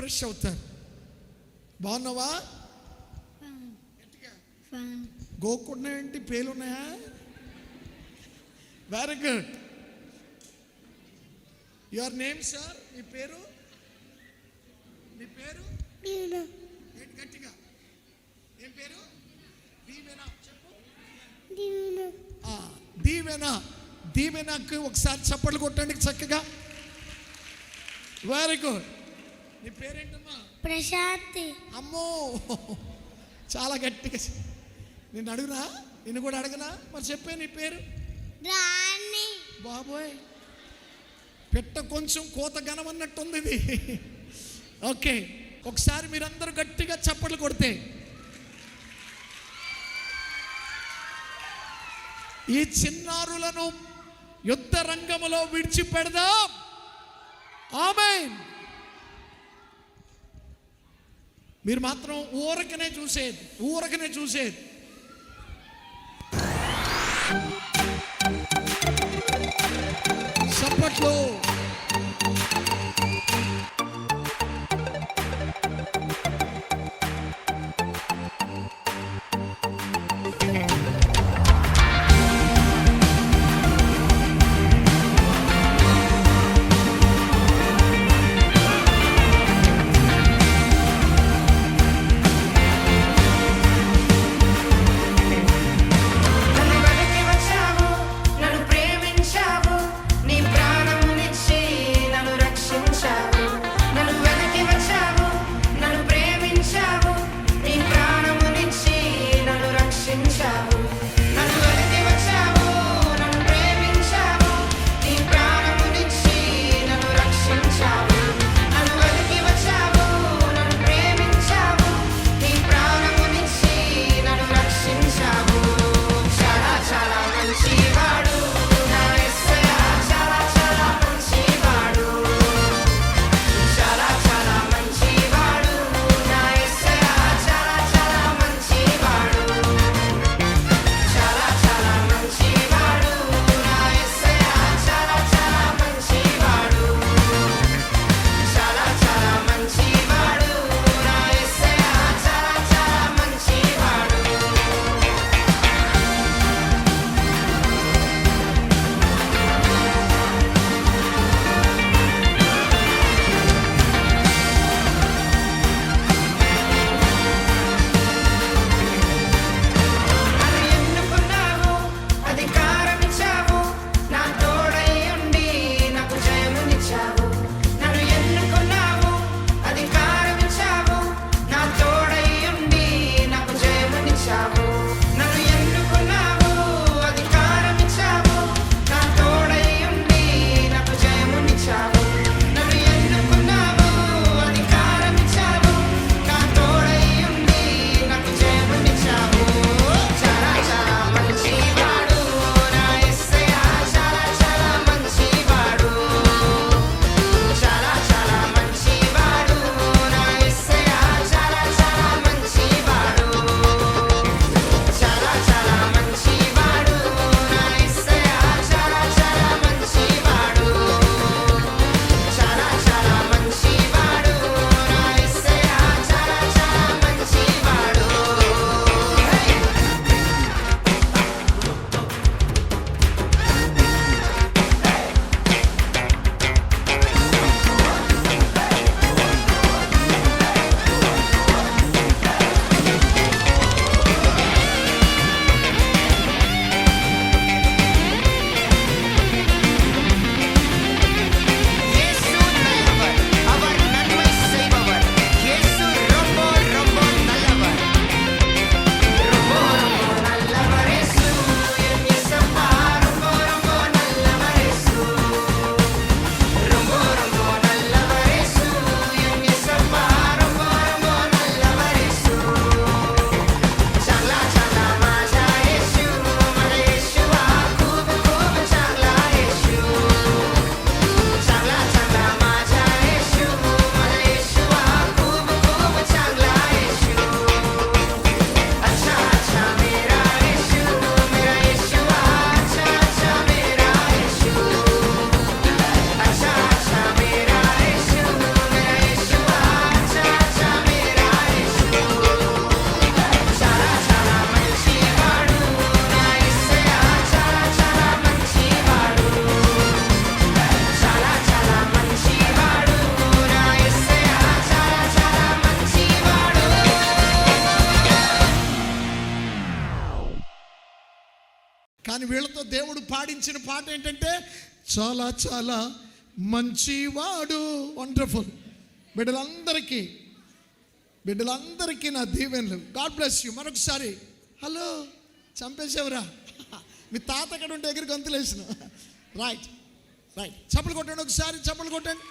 Fresh అవుతారు. బాగున్నావా? గోకుండా ఏంటి, పేలున్నాయా? Very good. Your name sir? మీ పేరు? మీ పేరు ఏంటి? గట్టిగా ఏం పేరు? దీవెనా. చెప్పు. దీవెనా. దీవెనాకు ఒకసారి చప్పట్లు కొట్టండి చక్కగా. Very good. నీ పేరేంటమ్మా? ప్రశాంతి. అమ్మో, చాలా గట్టిగా. నిన్ను అడుగునా? నిన్ను కూడా అడగనా? మరి చెప్పే నీ పేరు? రాణి. బాబోయ్, పెట్ట కొంచెం కోత ఘనం అన్నట్టుంది ఇది. ఓకే, ఒకసారి మీరందరూ గట్టిగా చప్పట్లు కొడితే ఈ చిన్నారులను యుద్ధ రంగములో విడిచిపెడదాం. ఆమేన్. మీరు మాత్రం ఊరకనే చూసేది. చప్పట్లు. వీళ్ళతో దేవుడు పాడించిన పాట ఏంటంటే చాలా చాలా మంచివాడు. వండర్ఫుల్. బిడ్డలందరికీ నా దీవెనలు. God bless you. మరొకసారి హలో చంపేసేవరా, మీ తాత అక్కడ ఉంటే ఎగిరి గంతులేసిన. రైట్. చప్పలు కొట్టండి ఒకసారి, చప్పలు కొట్టండి.